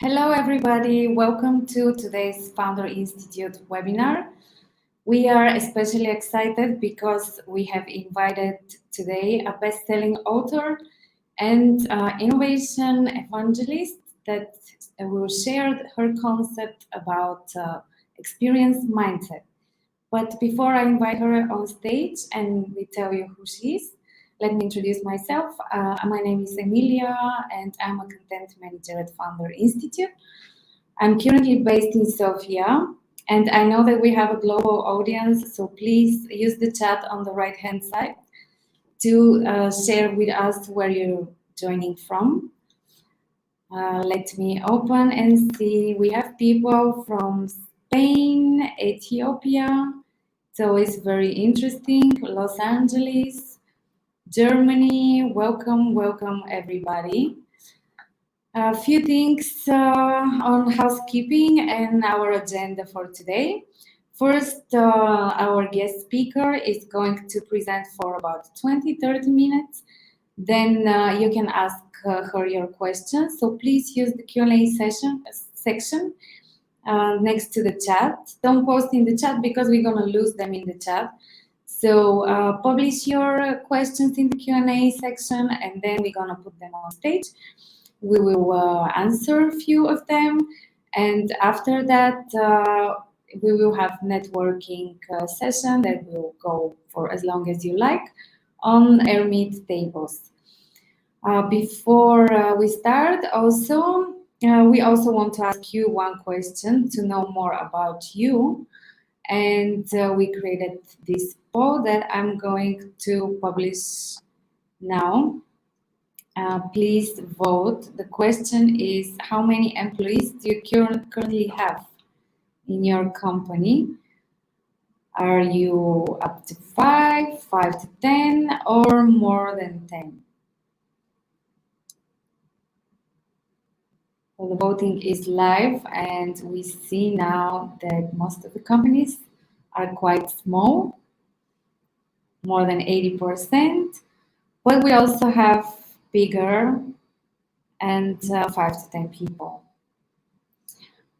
Hello, everybody. Welcome to today's Founder Institute webinar. We are especially excited because we have invited today a best-selling author and innovation evangelist that will share her concept about experience mindset. But before I invite her on stage and we tell you who she is, let me introduce myself. My name is Emilia and I'm a content manager at Founder Institute. I'm currently based in Sofia and I know that we have a global audience, so please use the chat on the right-hand side to share with us where you're joining from. Let me open and see. We have people from Spain, Ethiopia, so it's very interesting. Los Angeles, Germany, welcome everybody. A few things on housekeeping and our agenda for today. First, our guest speaker is going to present for about 20-30 minutes. Then you can ask her your questions. So please use the Q&A section next to the chat. Don't post in the chat because we're going to lose them in the chat. So publish your questions in the Q&A section and then we're going to put them on stage. We will answer a few of them. And after that, we will have networking session that will go for as long as you like on Air Meet tables. Before we start, also, we also want to ask you one question to know more about you. And we created this poll that I'm going to publish now. Please vote. The question is, how many employees do you currently have in your company? Are you up to 5 to 10, or more than 10? So the voting is live, and we see now that most of the companies are quite small, more than 80%, but we also have bigger and 5 to 10 people.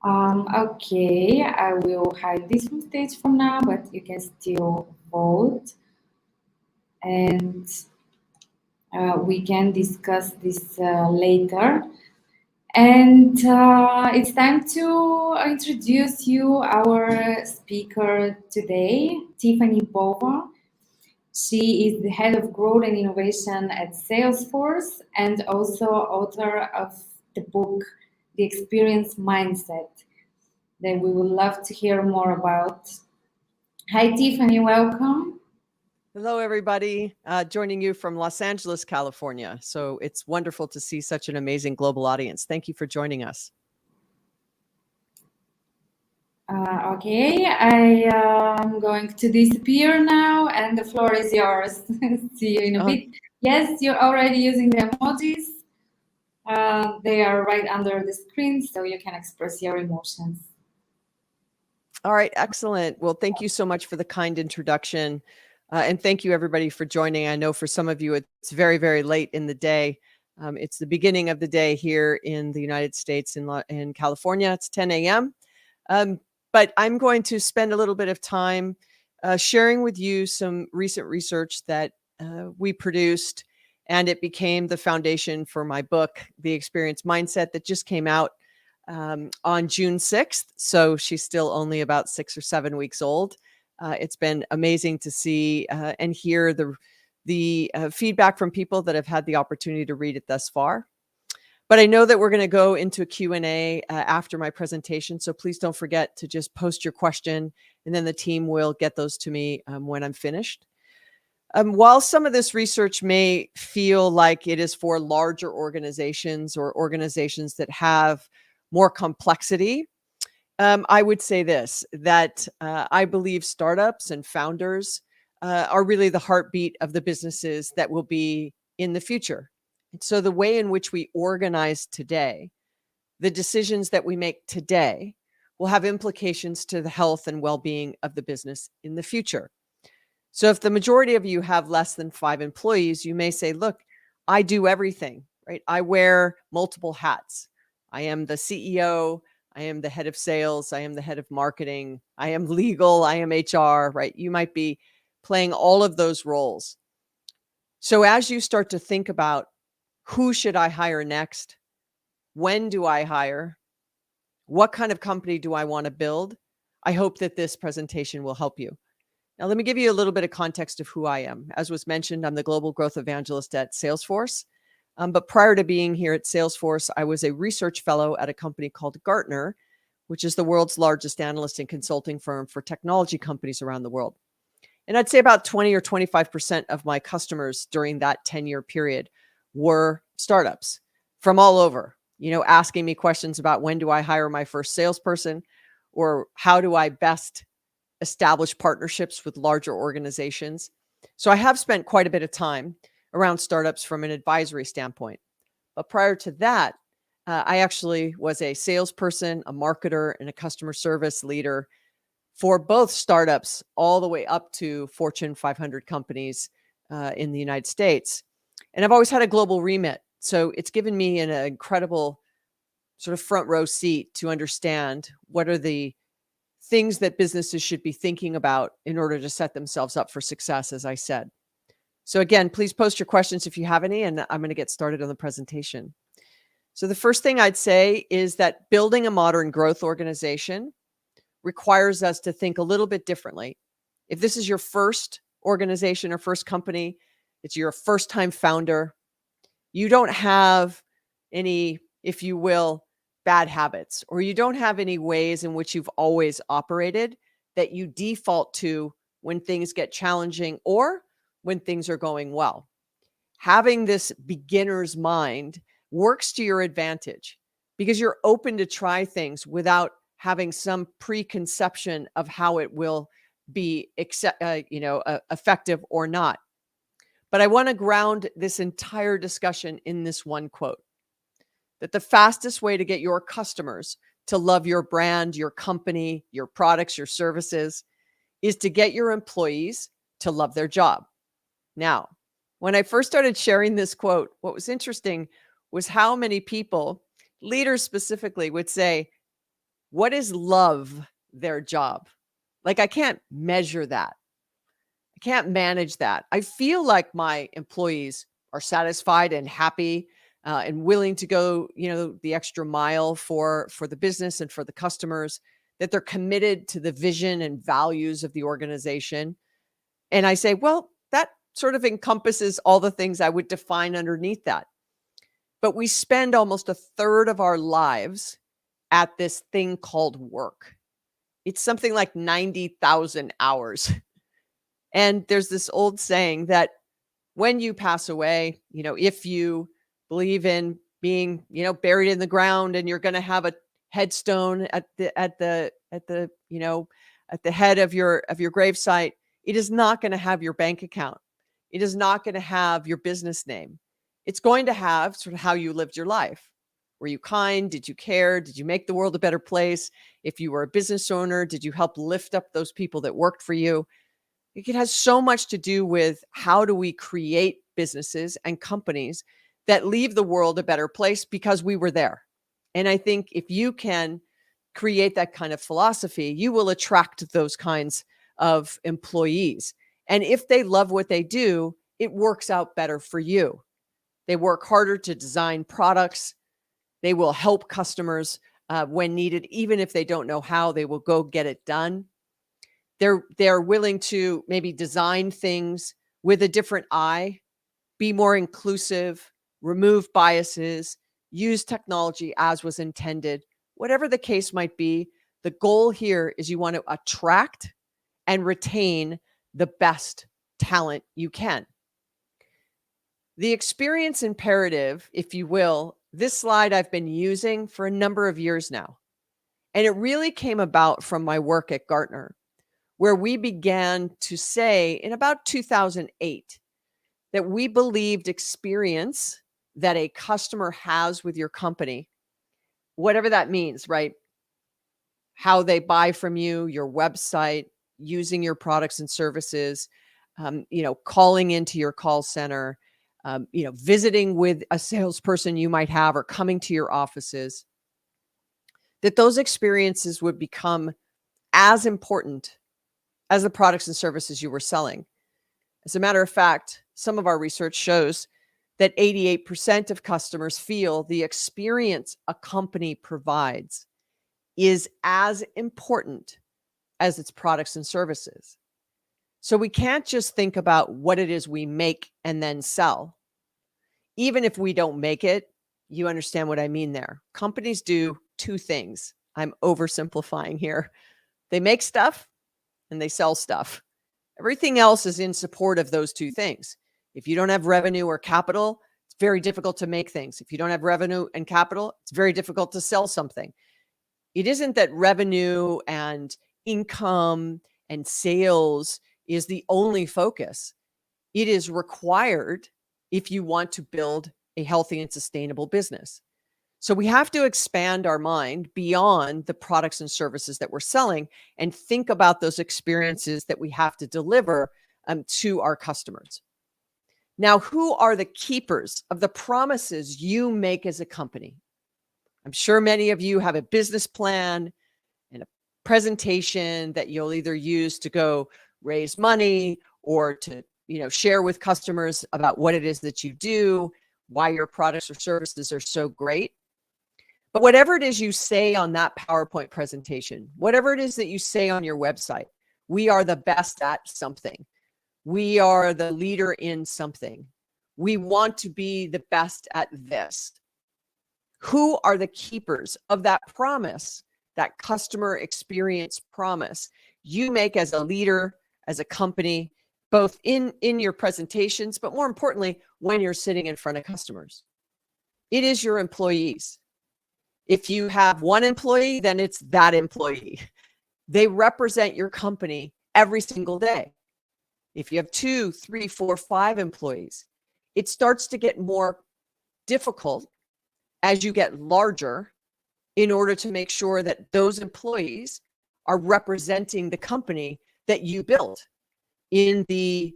Okay, I will hide this from stage for now, but you can still vote. And we can discuss this later. And it's time to introduce you our speaker today, Tiffani Bova. She is the head of growth and innovation at Salesforce and also author of the book, The Experience Mindset, that we would love to hear more about. Hi, Tiffani, welcome. Hello, everybody. Joining you from Los Angeles, California. So it's wonderful to see such an amazing global audience. Thank you for joining us. Okay, I am going to disappear now and the floor is yours. See you in a bit. Yes, you're already using the emojis. They are right under the screen, so you can express your emotions. All right, excellent. Well, thank you so much for the kind introduction. And thank you, everybody, for joining. I know for some of you, it's very, very late in the day. It's the beginning of the day here in the United States, in California. It's 10 a.m. But I'm going to spend a little bit of time sharing with you some recent research that we produced, and it became the foundation for my book, The Experience Mindset, that just came out on June 6th. So she's still only about 6 or 7 weeks old. It's been amazing to see and hear the feedback from people that have had the opportunity to read it thus far. But I know that we're going to go into a Q&A after my presentation, so please don't forget to just post your question, and then the team will get those to me when I'm finished. While some of this research may feel like it is for larger organizations or organizations that have more complexity, I would say this, that I believe startups and founders are really the heartbeat of the businesses that will be in the future. So the way in which we organize today, the decisions that we make today will have implications to the health and well-being of the business in the future. So if the majority of you have less than 5 employees, you may say, look, I do everything, right? I wear multiple hats. I am the CEO. I am the head of sales. I am the head of marketing. I am legal. I am HR, right? You might be playing all of those roles. So as you start to think about who should I hire next? When do I hire? What kind of company do I want to build? I hope that this presentation will help you. Now, let me give you a little bit of context of who I am. As was mentioned, I'm the Global Growth Evangelist at Salesforce. But prior to being here at Salesforce, I was a research fellow at a company called Gartner, which is the world's largest analyst and consulting firm for technology companies around the world. And I'd say about 20 or 25% of my customers during that 10-year period were startups from all over, asking me questions about when do I hire my first salesperson, or how do I best establish partnerships with larger organizations. So I have spent quite a bit of time around startups from an advisory standpoint. But prior to that, I actually was a salesperson, a marketer, and a customer service leader for both startups all the way up to Fortune 500 companies in the United States. And I've always had a global remit. So it's given me an incredible sort of front row seat to understand what are the things that businesses should be thinking about in order to set themselves up for success, as I said. So again, please post your questions if you have any, and I'm going to get started on the presentation. So the first thing I'd say is that building a modern growth organization requires us to think a little bit differently. If this is your first organization or first company, it's your first time founder, you don't have any, if you will, bad habits, or you don't have any ways in which you've always operated that you default to when things get challenging or when things are going well. Having this beginner's mind works to your advantage because you're open to try things without having some preconception of how it will be effective or not. But I want to ground this entire discussion in this one quote, that the fastest way to get your customers to love your brand, your company, your products, your services, is to get your employees to love their job. Now, when I first started sharing this quote, what was interesting was how many people, leaders specifically, would say, what is love their job? Like, I can't measure that. I can't manage that. I feel like my employees are satisfied and happy and willing to go, the extra mile for the business and for the customers, that they're committed to the vision and values of the organization. And I say, well, that sort of encompasses all the things I would define underneath that. But we spend almost a third of our lives at this thing called work. It's something like 90,000 hours. And there's this old saying that when you pass away, if you believe in being, buried in the ground and you're going to have a headstone at the head of your gravesite, it is not going to have your bank account. It is not going to have your business name. It's going to have sort of how you lived your life. Were you kind? Did you care? Did you make the world a better place? If you were a business owner, did you help lift up those people that worked for you? It has so much to do with how do we create businesses and companies that leave the world a better place because we were there. And I think if you can create that kind of philosophy, you will attract those kinds of employees. And if they love what they do, it works out better for you. They work harder to design products. They will help customers when needed, even if they don't know how, they will go get it done. They're willing to maybe design things with a different eye, be more inclusive, remove biases, use technology as was intended. Whatever the case might be, the goal here is you want to attract and retain the best talent you can. The experience imperative, if you will, this slide I've been using for a number of years now. And it really came about from my work at Gartner, where we began to say in about 2008 that we believed experience that a customer has with your company, whatever that means, right? How they buy from you, your website, using your products and services, calling into your call center, visiting with a salesperson you might have or coming to your offices. that those experiences would become as important as the products and services you were selling. As a matter of fact, some of our research shows that 88% of customers feel the experience a company provides is as important as its products and services. So we can't just think about what it is we make and then sell. Even if we don't make it, you understand what I mean there. Companies do two things. I'm oversimplifying here. They make stuff and they sell stuff. Everything else is in support of those two things. If you don't have revenue or capital, it's very difficult to make things. If you don't have revenue and capital, it's very difficult to sell something. It isn't that revenue and income and sales is the only focus. It is required if you want to build a healthy and sustainable business. So we have to expand our mind beyond the products and services that we're selling and think about those experiences that we have to deliver to our customers. Now, who are the keepers of the promises you make as a company? I'm sure many of you have a business plan and a presentation that you'll either use to go raise money or to, share with customers about what it is that you do, why your products or services are so great. But whatever it is you say on that PowerPoint presentation, whatever it is that you say on your website, we are the best at something. We are the leader in something. We want to be the best at this. Who are the keepers of that promise, that customer experience promise you make as a leader, as a company, both in your presentations, but more importantly, when you're sitting in front of customers? It is your employees. If you have one employee, then it's that employee. They represent your company every single day. If you have 2, 3, 4, 5 employees, it starts to get more difficult as you get larger in order to make sure that those employees are representing the company that you built in the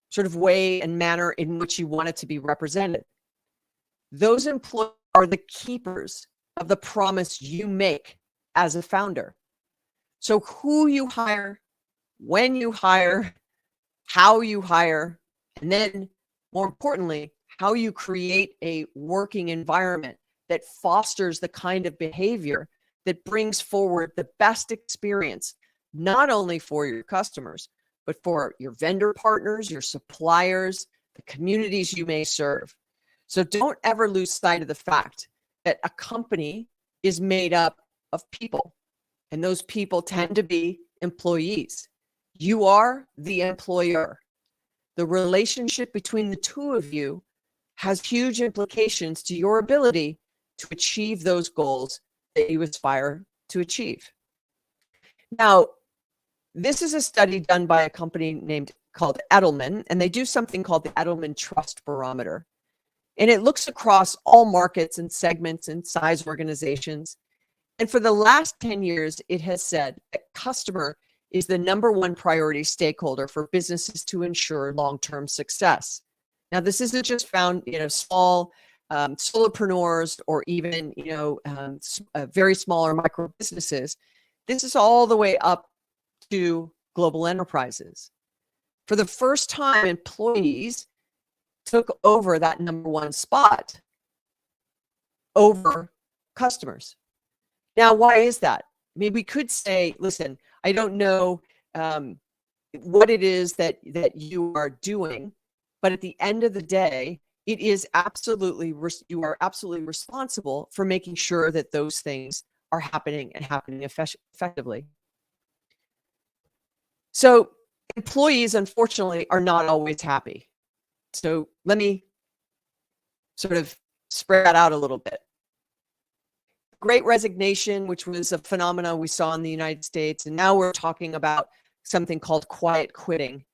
sort of way and manner in which you want it to be represented. Those employees are the keepers of the promise you make as a founder. So who you hire, when you hire, how you hire, and then more importantly, how you create a working environment that fosters the kind of behavior that brings forward the best experience, not only for your customers, but for your vendor partners, your suppliers, the communities you may serve. So don't ever lose sight of the fact that a company is made up of people, and those people tend to be employees. You are the employer. The relationship between the two of you has huge implications to your ability to achieve those goals that you aspire to achieve. Now, this is a study done by a company called Edelman, and they do something called the Edelman Trust Barometer. And it looks across all markets and segments and size organizations. And for the last 10 years, it has said that customer is the number one priority stakeholder for businesses to ensure long-term success. Now, this isn't just found in small solopreneurs or even very small or micro businesses. This is all the way up to global enterprises. For the first time, employees took over that number one spot over customers. Now, why is that? I mean, we could say, listen, I don't know what it is that you are doing, but at the end of the day, it is you are absolutely responsible for making sure that those things are happening and happening effectively. So employees, unfortunately, are not always happy. So let me sort of spread that out a little bit. Great Resignation, which was a phenomenon we saw in the United States, and now we're talking about something called quiet quitting.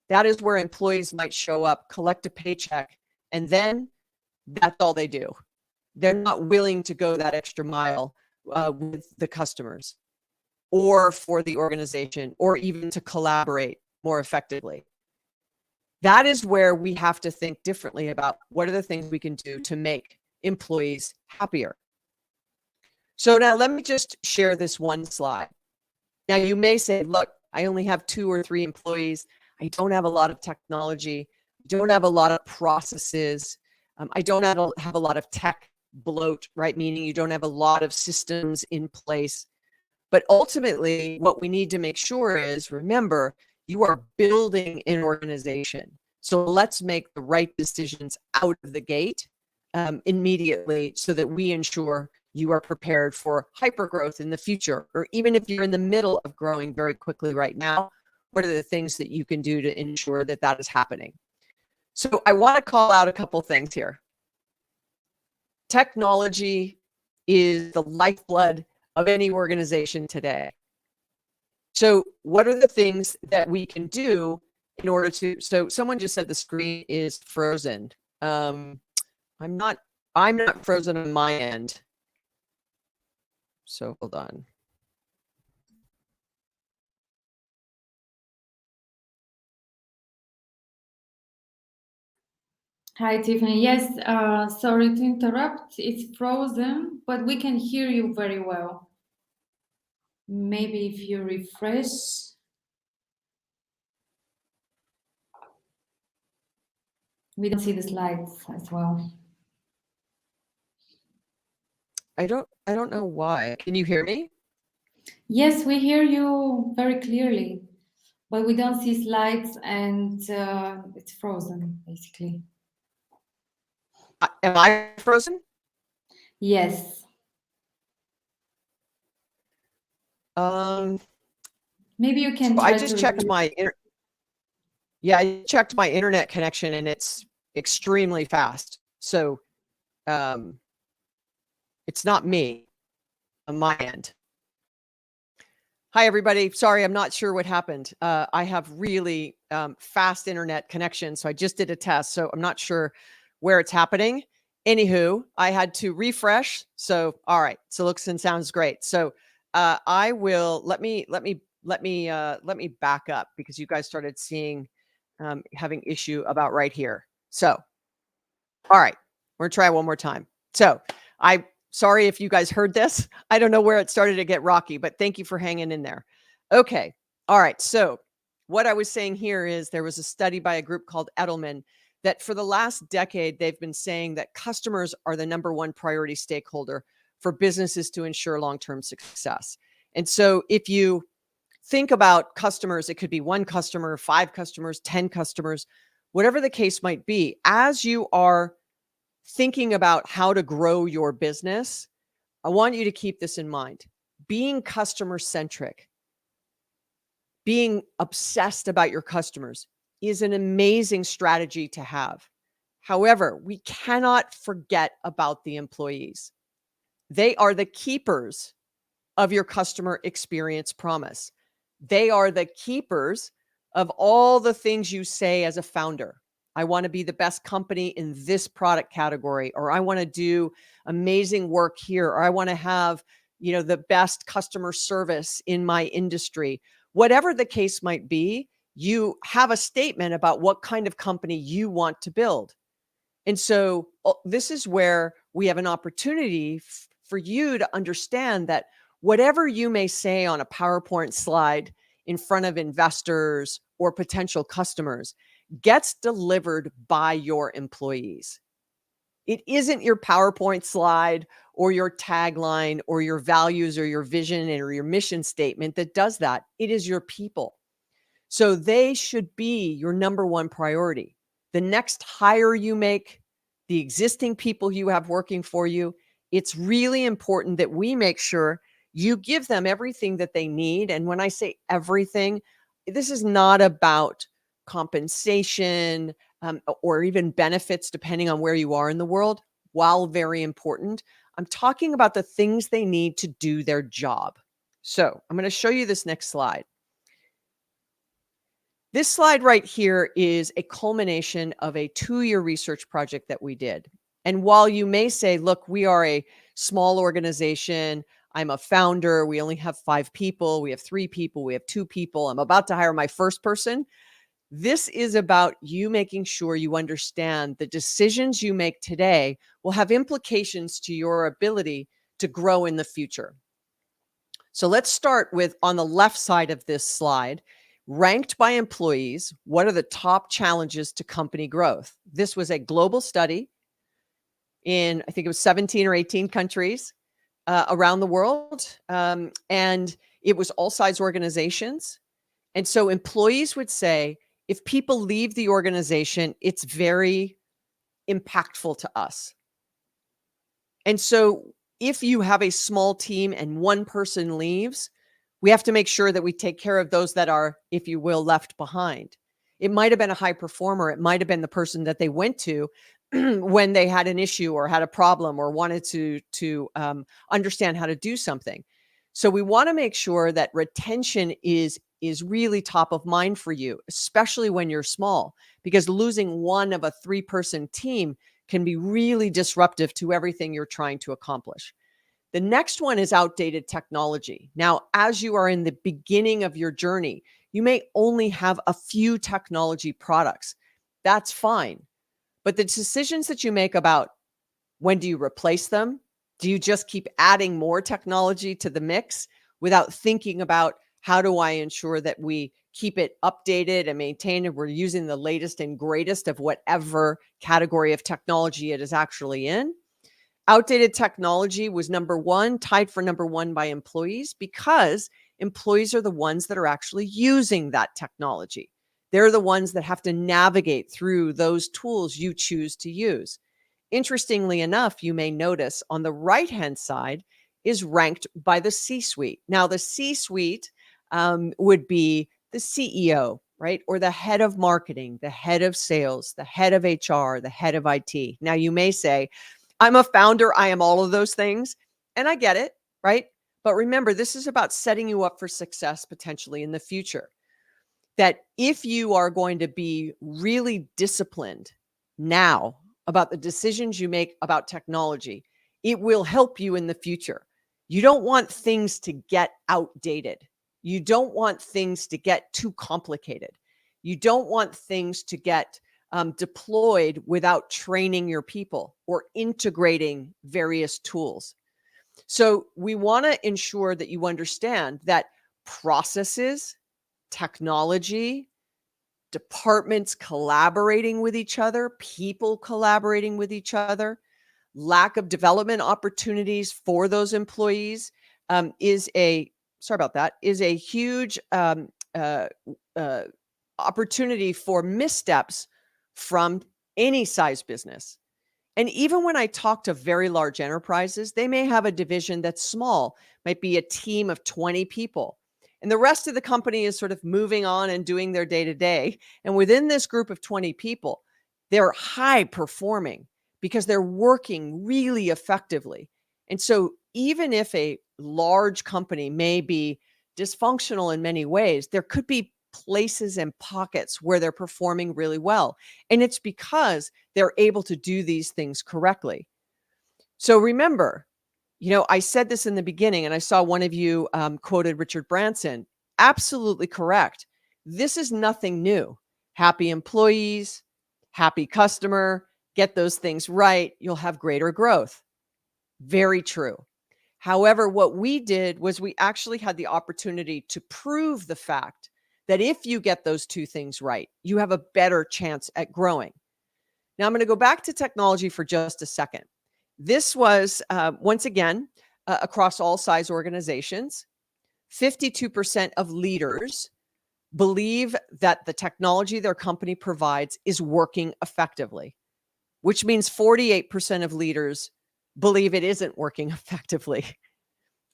That is where employees might show up, collect a paycheck, and then that's all they do. They're not willing to go that extra mile with the customers or for the organization or even to collaborate more effectively. That is where we have to think differently about what are the things we can do to make employees happier. So now let me just share this one slide. Now you may say, look, I only have 2 or 3 employees. I don't have a lot of technology. I don't have a lot of processes. I don't have a lot of tech bloat, right? Meaning you don't have a lot of systems in place. But ultimately, what we need to make sure is, remember, you are building an organization. So let's make the right decisions out of the gate immediately so that we ensure you are prepared for hypergrowth in the future. Or even if you're in the middle of growing very quickly right now, what are the things that you can do to ensure that that is happening? So I want to call out a couple things here. Technology is the lifeblood of any organization today. So what are the things that we can do in order to, so someone just said the screen is frozen. I'm not frozen on my end. So hold on. Hi, Tiffany. Yes, sorry to interrupt. It's frozen, but we can hear you very well. Maybe if you refresh. We don't see the slides as well. I don't know why. Can you hear me? Yes, we hear you very clearly, but we don't see slides and it's frozen, basically. Am I frozen? Yes. Maybe you can So try I just checked my I checked my internet connection and it's extremely fast. So it's not me on my end. Hi, everybody. Sorry, I'm not sure what happened. I have really fast internet connection, so I just did a test, so I'm not sure where it's happening. Anywho, I had to refresh. So, all right. So, looks and sounds great. So, I will let me back up because you guys started seeing having issue about right here. So, all right, we're gonna try one more time. So, sorry if you guys heard this. I don't know where it started to get rocky, but thank you for hanging in there. Okay. All right. So, what I was saying here is there was a study by a group called Edelman that for the last decade, they've been saying that customers are the number one priority stakeholder for businesses to ensure long term success. And so, if you think about customers, it could be 1 customer, 5 customers, 10 customers, whatever the case might be, as you are thinking about how to grow your business, I want you to keep this in mind. Being customer centric, being obsessed about your customers is an amazing strategy to have. However, we cannot forget about the employees. They are the keepers of your customer experience promise. They are the keepers of all the things you say as a founder. I want to be the best company in this product category, or I want to do amazing work here, or I want to have, the best customer service in my industry. Whatever the case might be, you have a statement about what kind of company you want to build. And so this is where we have an opportunity for you to understand that whatever you may say on a PowerPoint slide in front of investors or potential customers gets delivered by your employees. It isn't your PowerPoint slide or your tagline or your values or your vision or your mission statement that does that. It is your people. So they should be your number one priority. The next hire you make, the existing people you have working for you, it's really important that we make sure you give them everything that they need. And when I say everything, this is not about compensation or even benefits, depending on where you are in the world. While very important, I'm talking about the things they need to do their job. So I'm going to show you this next slide. This slide right here is a culmination of a 2-year research project that we did. And while you may say, look, we are a small organization, I'm a founder, we only have 5 people, we have 3 people, we have 2 people, I'm about to hire my first person. This is about you making sure you understand the decisions you make today will have implications to your ability to grow in the future. So let's start with, on the left side of this slide, ranked by employees, what are the top challenges to company growth? This was a global study in, I think it was 17 or 18 countries around the world. And it was all size organizations. And so employees would say, if people leave the organization, it's very impactful to us. And so if you have a small team and one person leaves, we have to make sure that we take care of those that are, if you will, left behind. It might have been a high performer. It might have been the person that they went to when they had an issue or had a problem or wanted to understand how to do something. So we want to make sure that retention is really top of mind for you, especially when you're small, because losing one of a 3-person team can be really disruptive to everything you're trying to accomplish. The next one is outdated technology. Now, as you are in the beginning of your journey, you may only have a few technology products. That's fine. But the decisions that you make about when do you replace them? Do you just keep adding more technology to the mix without thinking about how do I ensure that we keep it updated and maintained and we're using the latest and greatest of whatever category of technology it is actually in? Outdated technology was number one, tied for number one by employees, because employees are the ones that are actually using that technology. They're the ones that have to navigate through those tools you choose to use. Interestingly enough, you may notice on the right-hand side is ranked by the C-suite. Now, the C-suite would be the CEO, right? Or the head of marketing, the head of sales, the head of HR, the head of IT. Now, you may say, I'm a founder, I am all of those things. And I get it, right? But remember, this is about setting you up for success potentially in the future. That if you are going to be really disciplined now about the decisions you make about technology, it will help you in the future. You don't want things to get outdated. You don't want things to get too complicated. You don't want things to get deployed without training your people or integrating various tools. So we want to ensure that you understand that processes, technology, departments collaborating with each other, people collaborating with each other, lack of development opportunities for those employees is a huge opportunity for missteps from any size business. And even when I talk to very large enterprises, they may have a division that's small, might be a team of 20 people. And the rest of the company is sort of moving on and doing their day-to-day. And within this group of 20 people, they're high performing because they're working really effectively. And so even if a large company may be dysfunctional in many ways, there could be places and pockets where they're performing really well. And it's because they're able to do these things correctly. So remember, I said this in the beginning, and I saw one of you quoted Richard Branson. Absolutely correct. This is nothing new. Happy employees, happy customer, get those things right, you'll have greater growth. Very true. However, what we did was we actually had the opportunity to prove the fact that if you get those two things right, you have a better chance at growing. Now, I'm going to go back to technology for just a second. This was, once again, across all size organizations, 52% of leaders believe that the technology their company provides is working effectively, which means 48% of leaders believe it isn't working effectively.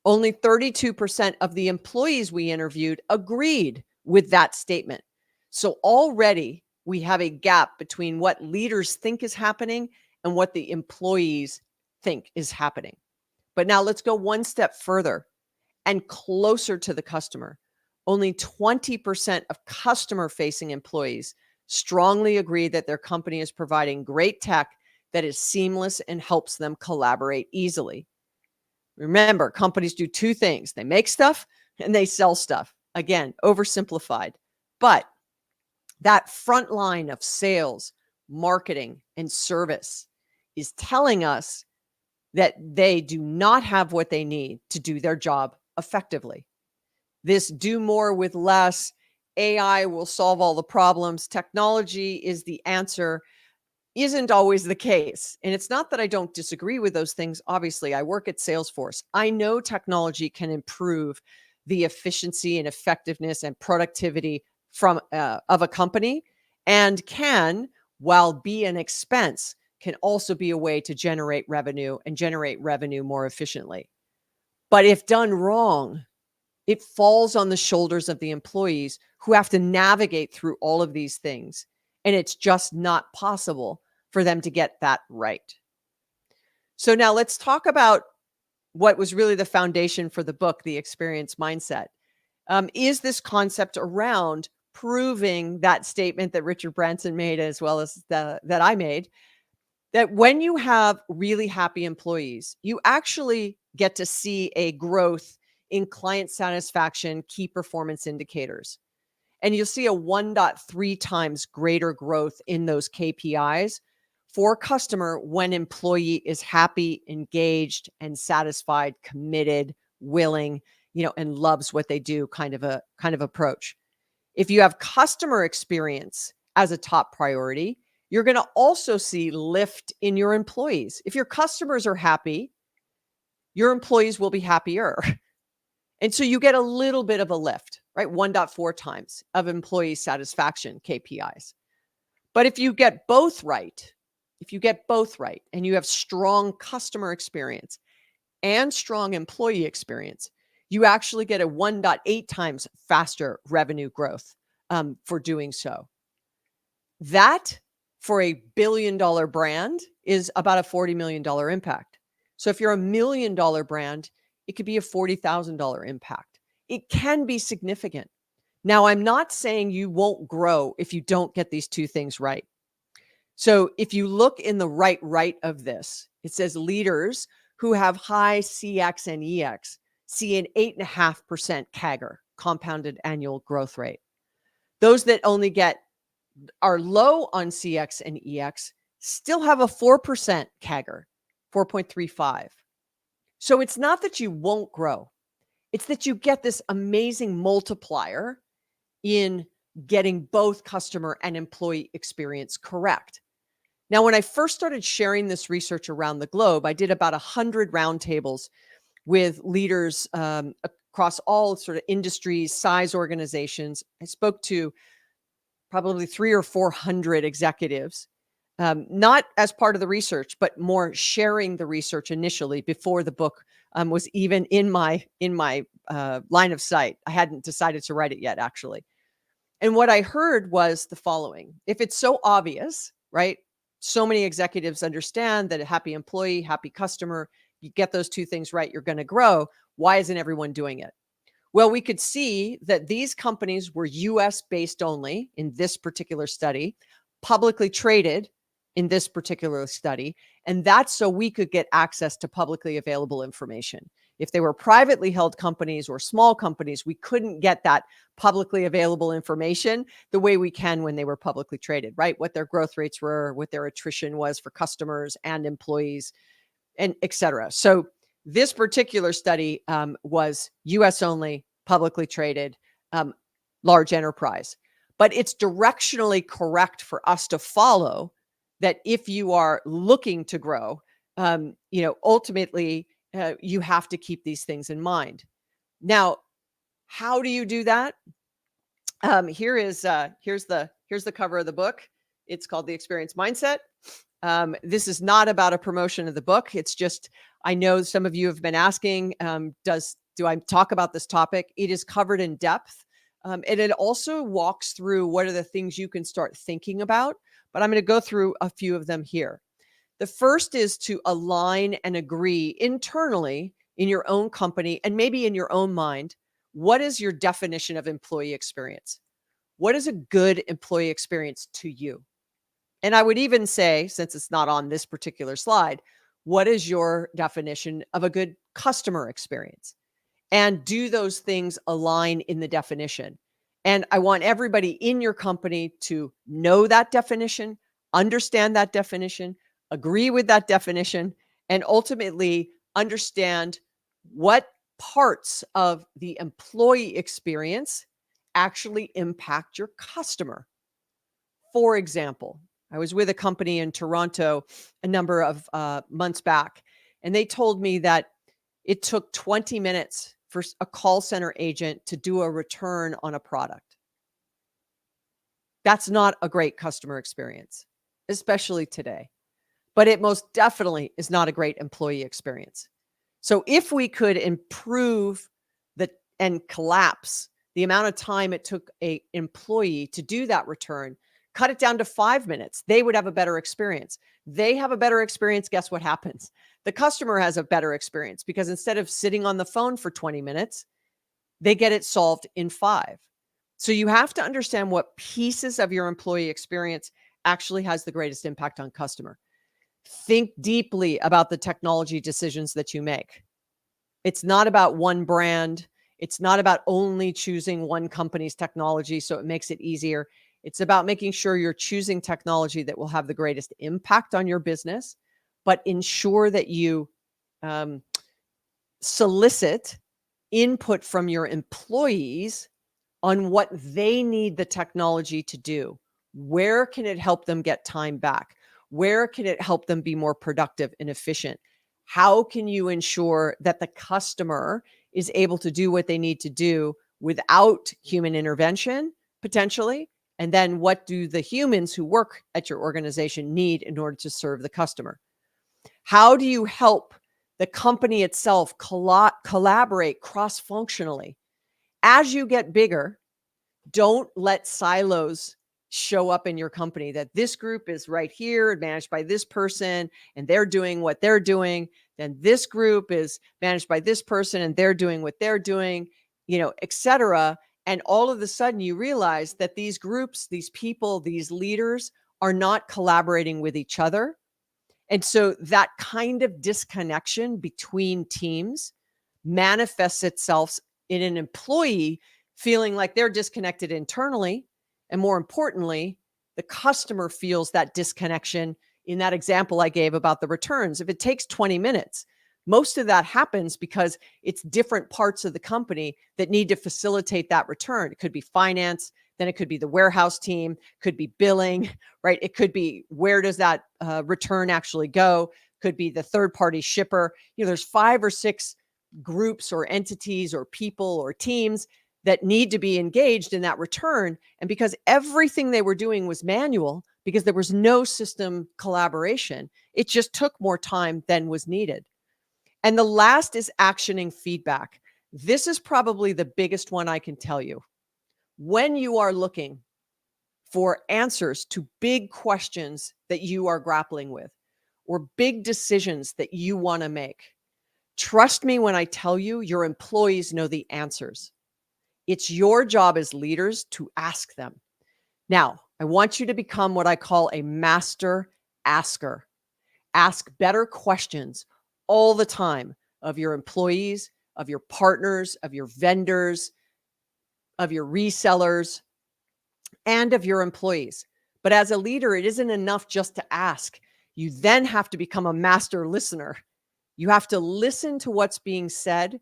Only 32% of the employees we interviewed agreed with that statement. So already we have a gap between what leaders think is happening and what the employees think is happening. But now let's go one step further and closer to the customer. Only 20% of customer-facing employees strongly agree that their company is providing great tech that is seamless and helps them collaborate easily. Remember, companies do two things. They make stuff and they sell stuff. Again, oversimplified. But that front line of sales, marketing, and service is telling us that they do not have what they need to do their job effectively. This do more with less, AI will solve all the problems, technology is the answer, isn't always the case. And it's not that I don't disagree with those things. Obviously, I work at Salesforce. I know technology can improve the efficiency and effectiveness and productivity of a company, and can, while be an expense, can also be a way to generate revenue and generate revenue more efficiently. But if done wrong, it falls on the shoulders of the employees who have to navigate through all of these things. And it's just not possible for them to get that right. So now let's talk about what was really the foundation for the book, The Experience Mindset. Is this concept around proving that statement that Richard Branson made, as well as that I made, that when you have really happy employees, you actually get to see a growth in client satisfaction, key performance indicators. And you'll see a 1.3 times greater growth in those KPIs for customer when employee is happy, engaged, and satisfied, committed, willing, and loves what they do, kind of approach. If you have customer experience as a top priority, you're going to also see lift in your employees. If your customers are happy, your employees will be happier. And so you get a little bit of a lift, right? 1.4 times of employee satisfaction KPIs. But if you get both right, and you have strong customer experience and strong employee experience, you actually get a 1.8 times faster revenue growth for doing so. That, for a billion-dollar brand, is about a $40 million impact. So if you're $1 million brand, it could be a $40,000 impact. It can be significant. Now, I'm not saying you won't grow if you don't get these two things right. So if you look in the right of this, it says leaders who have high CX and EX see an 8.5% CAGR, compounded annual growth rate. Those that only are low on CX and EX still have a 4% CAGR, 4.35. So it's not that you won't grow. It's that you get this amazing multiplier in getting both customer and employee experience correct. Now, when I first started sharing this research around the globe, I did about 100 roundtables with leaders across all sort of industries, size organizations. I spoke to probably 300 or 400 executives, not as part of the research, but more sharing the research initially before the book was even in my line of sight. I hadn't decided to write it yet, actually. And what I heard was the following: if it's so obvious, right? So many executives understand that a happy employee, happy customer, you get those two things right, you're going to grow. Why isn't everyone doing it? Well, we could see that these companies were US based only in this particular study, publicly traded in this particular study. And that's so we could get access to publicly available information. If they were privately held companies or small companies, we couldn't get that publicly available information the way we can when they were publicly traded, right? What their growth rates were, what their attrition was for customers and employees, and et cetera. So this particular study was US only, publicly traded, large enterprise. But it's directionally correct for us to follow that if you are looking to grow, ultimately you have to keep these things in mind. Now, how do you do that? Here's the cover of the book. It's called The Experience Mindset. This is not about a promotion of the book. It's just, I know some of you have been asking, do I talk about this topic? It is covered in depth. And it also walks through what are the things you can start thinking about, but I'm going to go through a few of them here. The first is to align and agree internally in your own company and maybe in your own mind. What is your definition of employee experience? What is a good employee experience to you? And I would even say, since it's not on this particular slide, what is your definition of a good customer experience? And do those things align in the definition? And I want everybody in your company to know that definition, understand that definition, agree with that definition, and ultimately understand what parts of the employee experience actually impact your customer. For example, I was with a company in Toronto a number of months back, and they told me that it took 20 minutes for a call center agent to do a return on a product. That's not a great customer experience, especially today. But it most definitely is not a great employee experience. So if we could improve and collapse the amount of time it took an employee to do that return, cut it down to 5 minutes, they would have a better experience. They have a better experience. Guess what happens? The customer has a better experience because instead of sitting on the phone for 20 minutes, they get it solved in 5. So you have to understand what pieces of your employee experience actually has the greatest impact on customer. Think deeply about the technology decisions that you make. It's not about one brand. It's not about only choosing one company's technology so it makes it easier. It's about making sure you're choosing technology that will have the greatest impact on your business, but ensure that you solicit input from your employees on what they need the technology to do. Where can it help them get time back? Where can it help them be more productive and efficient? How can you ensure that the customer is able to do what they need to do without human intervention, potentially? And then what do the humans who work at your organization need in order to serve the customer? How do you help the company itself collaborate cross-functionally? As you get bigger, don't let silos show up in your company, that this group is right here managed by this person and they're doing what they're doing. Then this group is managed by this person and they're doing what they're doing, et cetera. And all of a sudden you realize that these groups, these people, these leaders are not collaborating with each other. And so that kind of disconnection between teams manifests itself in an employee feeling like they're disconnected internally. And more importantly, the customer feels that disconnection in that example I gave about the returns. If it takes 20 minutes, most of that happens because it's different parts of the company that need to facilitate that return. It could be finance, then it could be the warehouse team, could be billing, right? It could be where does that return actually go? Could be the third-party shipper. There's 5 or 6 groups or entities or people or teams that need to be engaged in that return. And because everything they were doing was manual, because there was no system collaboration, it just took more time than was needed. And the last is actioning feedback. This is probably the biggest one I can tell you. When you are looking for answers to big questions that you are grappling with, or big decisions that you want to make, trust me when I tell you, your employees know the answers. It's your job as leaders to ask them. Now, I want you to become what I call a master asker. Ask better questions all the time of your employees, of your partners, of your vendors, of your resellers, and of your employees. But as a leader, it isn't enough just to ask. You then have to become a master listener. You have to listen to what's being said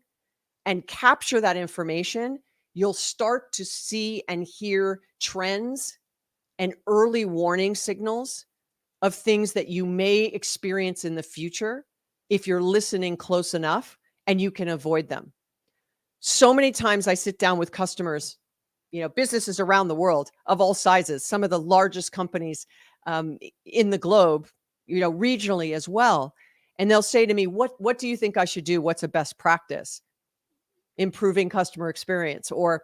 and capture that information. You'll start to see and hear trends and early warning signals of things that you may experience in the future if you're listening close enough, and you can avoid them. So many times I sit down with customers, businesses around the world of all sizes, some of the largest companies in the globe, regionally as well. And they'll say to me, what do you think I should do? What's a best practice? Improving customer experience, or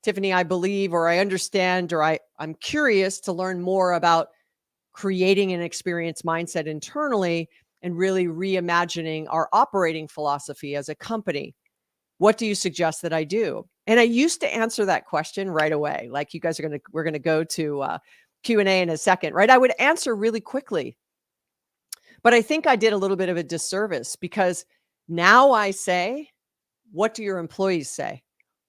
Tiffani, I believe, or I understand, or I'm curious to learn more about creating an experience mindset internally and really reimagining our operating philosophy as a company. What do you suggest that I do? And I used to answer that question right away. Like we're going to go to Q&A in a second, right? I would answer really quickly. But I think I did a little bit of a disservice because now I say, what do your employees say?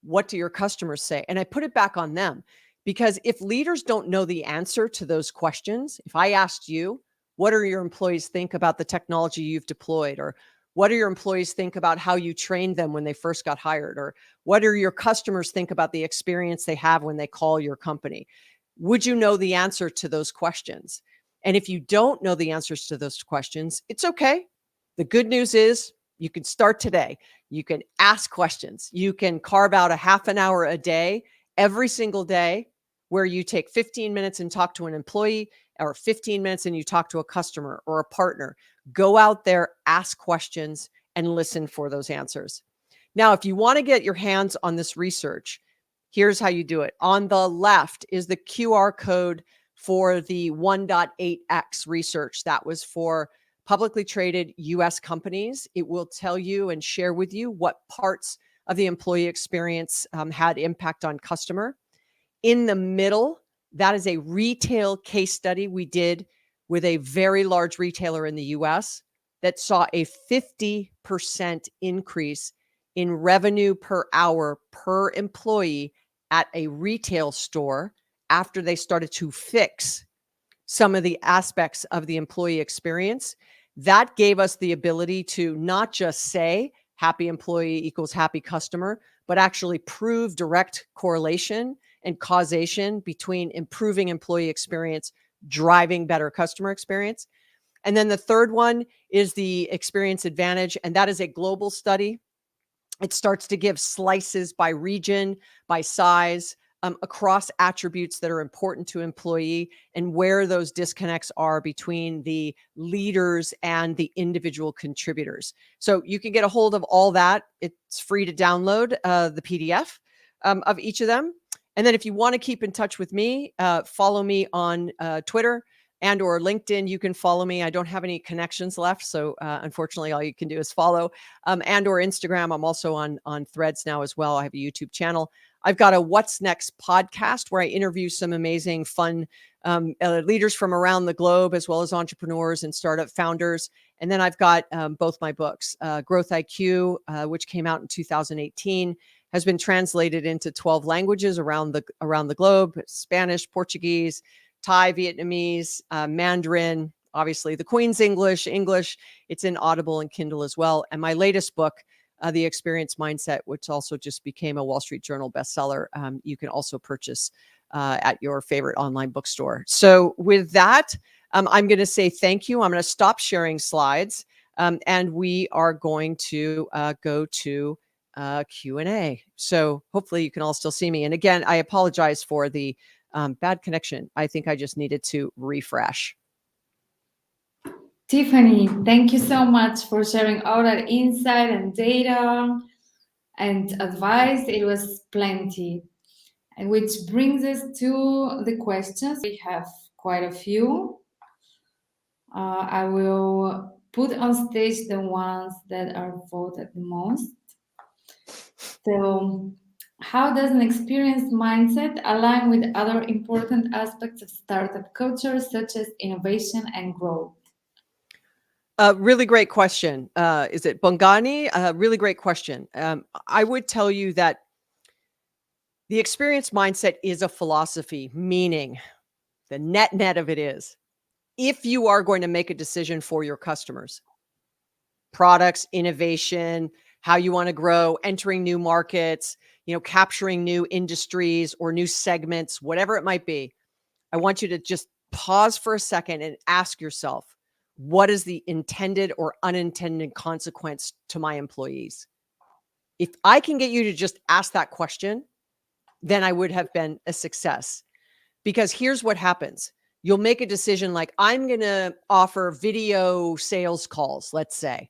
What do your customers say? And I put it back on them, because if leaders don't know the answer to those questions, if I asked you, what do your employees think about the technology you've deployed? Or what do your employees think about how you trained them when they first got hired? Or what do your customers think about the experience they have when they call your company? Would you know the answer to those questions? And if you don't know the answers to those questions, it's okay. The good news is you can start today. You can ask questions. You can carve out a half an hour a day, every single day, where you take 15 minutes and talk to an employee, or 15 minutes and you talk to a customer or a partner. Go out there, ask questions, and listen for those answers. Now, if you want to get your hands on this research, here's how you do it. On the left is the QR code for the 1.8x research. That was for publicly traded US companies. It will tell you and share with you what parts of the employee experience had impact on customer. In the middle, that is a retail case study we did with a very large retailer in the US that saw a 50% increase in revenue per hour per employee at a retail store after they started to fix some of the aspects of the employee experience. That gave us the ability to not just say happy employee equals happy customer, but actually prove direct correlation and causation between improving employee experience, driving better customer experience. And then the third one is the Experience Advantage, and that is a global study. It starts to give slices by region, by size, across attributes that are important to employee, and where those disconnects are between the leaders and the individual contributors. So you can get a hold of all that. It's free to download the PDF of each of them. And then if you want to keep in touch with me, follow me on Twitter and or LinkedIn. You can follow me. I don't have any connections left, so unfortunately, all you can do is follow. And or Instagram. I'm also on Threads now as well. I have a YouTube channel. I've got a What's Next podcast where I interview some amazing, fun leaders from around the globe, as well as entrepreneurs and startup founders. And then I've got both my books, Growth IQ, which came out in 2018, has been translated into 12 languages around the globe: Spanish, Portuguese, Thai, Vietnamese, Mandarin, obviously the Queen's English. It's in Audible and Kindle as well. And my latest book, The Experience Mindset, which also just became a Wall Street Journal bestseller, you can also purchase at your favorite online bookstore. So with that, I'm going to say thank you. I'm going to stop sharing slides, and we are going to go to Q&A. So hopefully you can all still see me. And again, I apologize for the bad connection. I think I just needed to refresh. Tiffani, thank you so much for sharing all that insight and data and advice. It was plenty. And which brings us to the questions. We have quite a few. I will put on stage the ones that are voted the most. So, how does an experienced mindset align with other important aspects of startup culture, such as innovation and growth? Really great question. Is it Bongani? Really great question. I would tell you that the experienced mindset is a philosophy, meaning the net of it is, if you are going to make a decision for your customers, products, innovation, how you want to grow, entering new markets, capturing new industries or new segments, whatever it might be, I want you to just pause for a second and ask yourself, what is the intended or unintended consequence to my employees? If I can get you to just ask that question, then I would have been a success. Because here's what happens. You'll make a decision like, I'm going to offer video sales calls, let's say.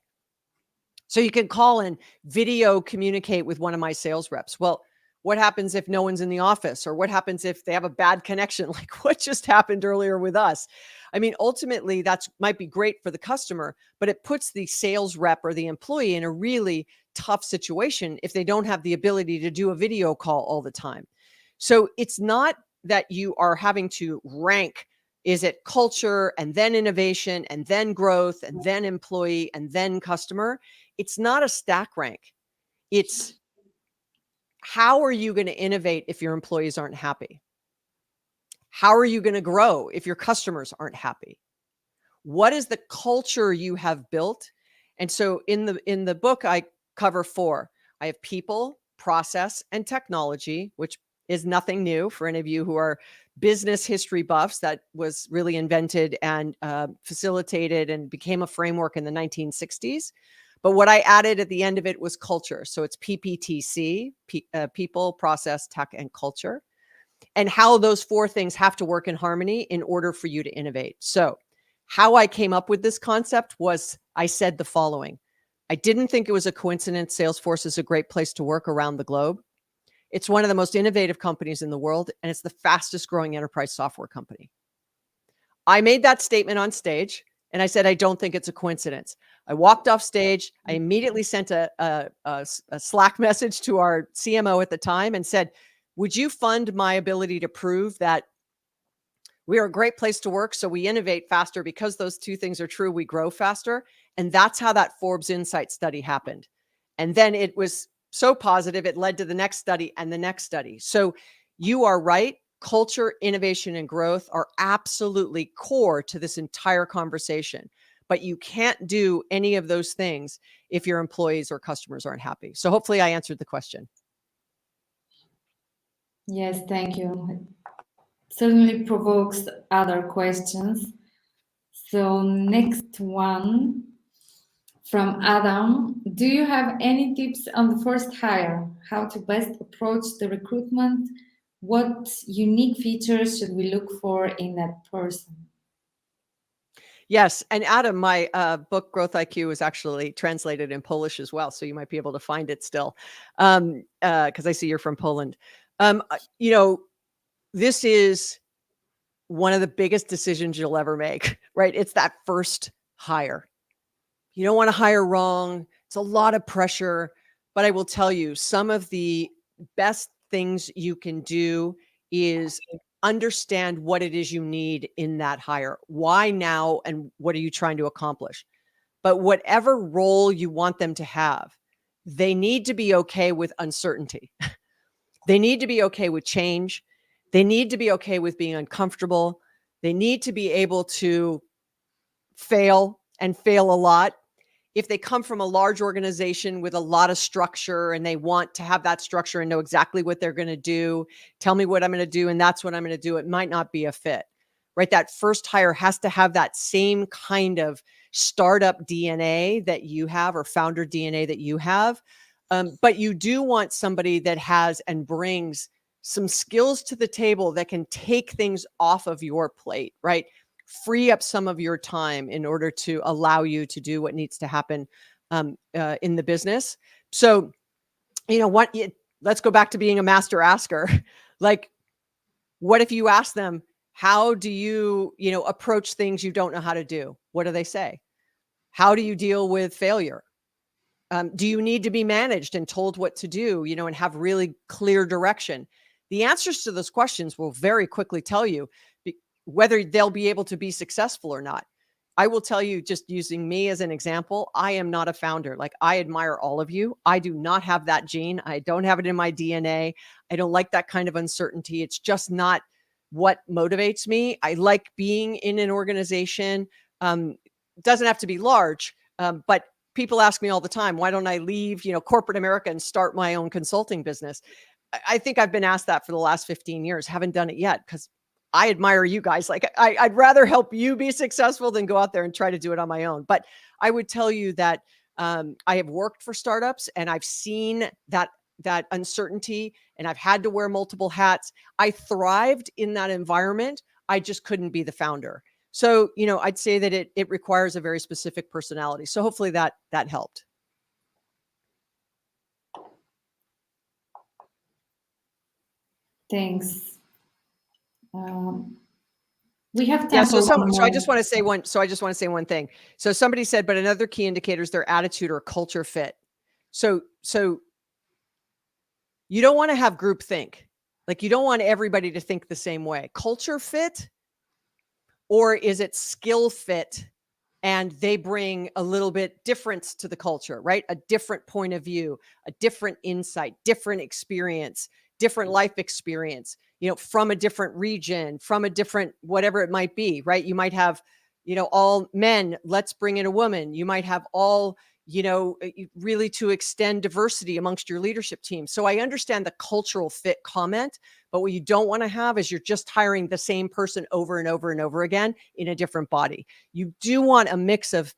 So you can call and video communicate with one of my sales reps. Well, what happens if no one's in the office? Or what happens if they have a bad connection, like what just happened earlier with us? I mean, ultimately, that might be great for the customer, but it puts the sales rep or the employee in a really tough situation if they don't have the ability to do a video call all the time. So it's not that you are having to rank, is it culture and then innovation and then growth and then employee and then customer? It's not a stack rank. It's how are you going to innovate if your employees aren't happy? How are you going to grow if your customers aren't happy? What is the culture you have built? And so in the book, I cover 4. I have people, process, and technology, which is nothing new for any of you who are business history buffs. That was really invented and facilitated and became a framework in the 1960s. But what I added at the end of it was culture. So it's PPTC, people, process, tech, and culture, and how those 4 things have to work in harmony in order for you to innovate. So how I came up with this concept was I said the following. I didn't think it was a coincidence Salesforce is a great place to work around the globe. It's one of the most innovative companies in the world, and it's the fastest growing enterprise software company. I made that statement on stage, and I said, I don't think it's a coincidence. I walked off stage. I immediately sent a Slack message to our CMO at the time and said, would you fund my ability to prove that we are a great place to work, so we innovate faster because those 2 things are true, we grow faster. And that's how that Forbes Insight study happened. And then it was so positive, it led to the next study and the next study. So you are right. Culture, innovation, and growth are absolutely core to this entire conversation. But you can't do any of those things if your employees or customers aren't happy. So hopefully I answered the question. Yes, thank you. Certainly provokes other questions. So next one from Adam. Do you have any tips on the first hire? How to best approach the recruitment? What unique features should we look for in that person? Yes. And Adam, my book, Growth IQ, is actually translated in Polish as well. So you might be able to find it still, because I see you're from Poland. This is one of the biggest decisions you'll ever make, right? It's that first hire. You don't want to hire wrong. It's a lot of pressure. But I will tell you, some of the best things you can do is understand what it is you need in that hire. Why now, and what are you trying to accomplish? But whatever role you want them to have, they need to be okay with uncertainty. They need to be okay with change. They need to be okay with being uncomfortable. They need to be able to fail and fail a lot. If they come from a large organization with a lot of structure and they want to have that structure and know exactly what they're going to do, tell me what I'm going to do, and that's what I'm going to do, it might not be a fit, right? That first hire has to have that same kind of startup DNA that you have, or founder DNA that you have. But you do want somebody that has and brings some skills to the table that can take things off of your plate, right? Free up some of your time in order to allow you to do what needs to happen in the business. So, let's go back to being a master asker. Like, what if you ask them, how do you, approach things you don't know how to do? What do they say? How do you deal with failure? Do you need to be managed and told what to do, and have really clear direction? The answers to those questions will very quickly tell you whether they'll be able to be successful or not. I will tell you, just using me as an example, I am not a founder. Like, I admire all of you. I do not have that gene. I don't have it in my DNA. I don't like that kind of uncertainty. It's just not what motivates me. I like being in an organization. Doesn't have to be large, but people ask me all the time, why don't I leave, corporate America and start my own consulting business? I think I've been asked that for the last 15 years. Haven't done it yet because I admire you guys. Like, I'd rather help you be successful than go out there and try to do it on my own. But I would tell you that I have worked for startups and I've seen that uncertainty, and I've had to wear multiple hats. I thrived in that environment. I just couldn't be the founder. So, I'd say that it requires a very specific personality. So hopefully that helped. Thanks. We have time. Yeah. So I just want to say one thing. So somebody said, but another key indicator is their attitude or culture fit. So you don't want to have group think. Like, you don't want everybody to think the same way. Culture fit, or is it skill fit? And they bring a little bit difference to the culture, right? A different point of view, a different insight, different experience, different life experience, from a different region, from a different, whatever it might be, right? You might have, all men, let's bring in a woman. You might have all, really to extend diversity amongst your leadership team. So I understand the cultural fit comment, but what you don't want to have is you're just hiring the same person over and over and over again in a different body. You do want a mix of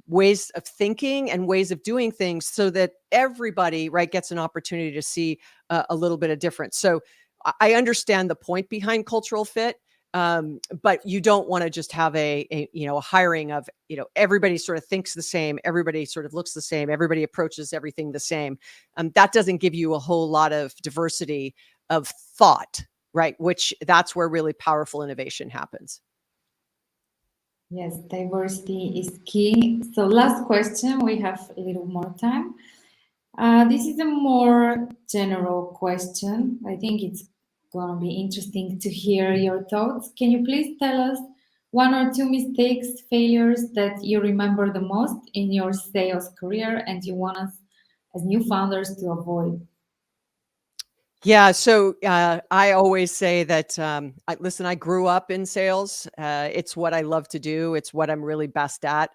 ways of thinking and ways of doing things so that everybody, right, gets an opportunity to see a little bit of difference. So I understand the point behind cultural fit. But you don't want to just have a hiring of, everybody sort of thinks the same, everybody sort of looks the same, everybody approaches everything the same. That doesn't give you a whole lot of diversity of thought, right? Which that's where really powerful innovation happens. Yes, diversity is key. So last question, we have a little more time. This is a more general question. I think it's going to be interesting to hear your thoughts. Can you please tell us one or two mistakes, failures that you remember the most in your sales career and you want us as new founders to avoid? Yeah. So I always say that, I grew up in sales. It's what I love to do. It's what I'm really best at.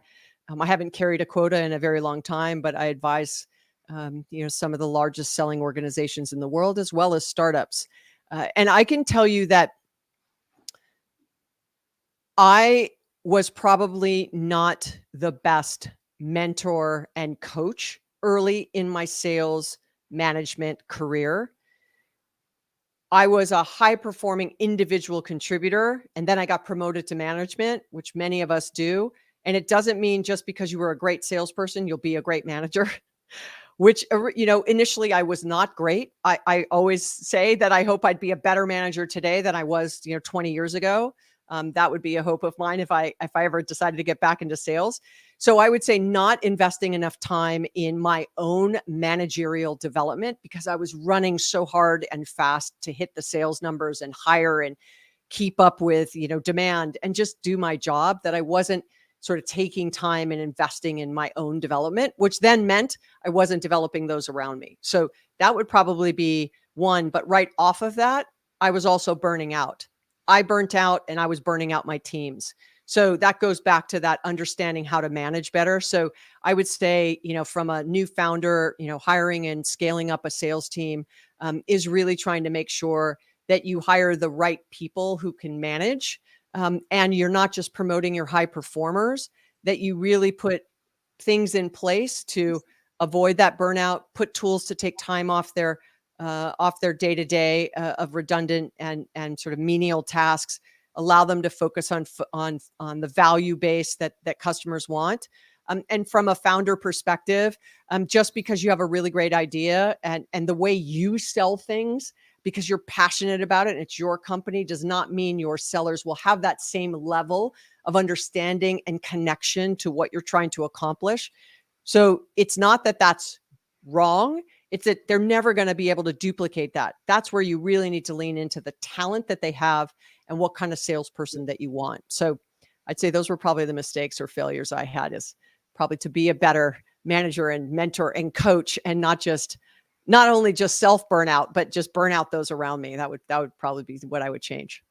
I haven't carried a quota in a very long time, but I advise, some of the largest selling organizations in the world, as well as startups. And I can tell you that I was probably not the best mentor and coach early in my sales management career. I was a high performing individual contributor, and then I got promoted to management, which many of us do. And it doesn't mean just because you were a great salesperson, you'll be a great manager, which, initially I was not great. I always say that I hope I'd be a better manager today than I was, 20 years ago. That would be a hope of mine if I ever decided to get back into sales. So I would say not investing enough time in my own managerial development because I was running so hard and fast to hit the sales numbers and hire and keep up with, demand and just do my job, that I wasn't sort of taking time and investing in my own development, which then meant I wasn't developing those around me. So that would probably be one. But right off of that, I was also burning out. I burnt out and I was burning out my teams. So that goes back to that understanding how to manage better. So I would say, from a new founder, hiring and scaling up a sales team is really trying to make sure that you hire the right people who can manage. And you're not just promoting your high performers, that you really put things in place to avoid that burnout, put tools to take time off their day-to-day of redundant and sort of menial tasks, allow them to focus on the value base that customers want. And from a founder perspective, just because you have a really great idea and the way you sell things, because you're passionate about it and it's your company, does not mean your sellers will have that same level of understanding and connection to what you're trying to accomplish. So it's not that that's wrong. It's that they're never going to be able to duplicate that. That's where you really need to lean into the talent that they have and what kind of salesperson that you want. So I'd say those were probably the mistakes or failures I had, is probably to be a better manager and mentor and coach, and not only just self burnout, but just burn out those around me. That would probably be what I would change.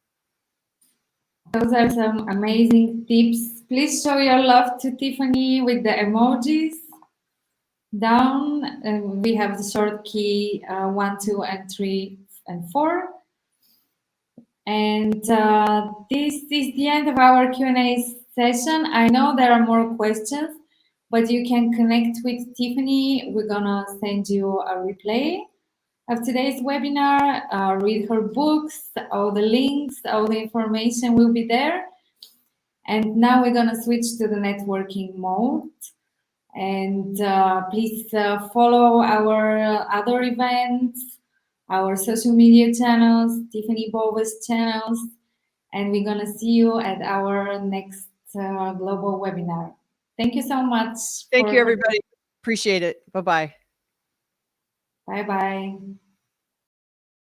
Those are some amazing tips. Please show your love to Tiffani with the emojis down. We have the short key 1, 2, and 3, and 4. And this is the end of our Q&A session. I know there are more questions, but you can connect with Tiffani. We're gonna send you a replay of today's webinar. Read her books, all the links, all the information will be there. And now we're gonna switch to the networking mode. And please follow our other events, our social media channels, Tiffani Bova's channels, and we're gonna see you at our next global webinar. Thank you so much. Thank you, everybody. Appreciate it. Bye-bye. Bye-bye.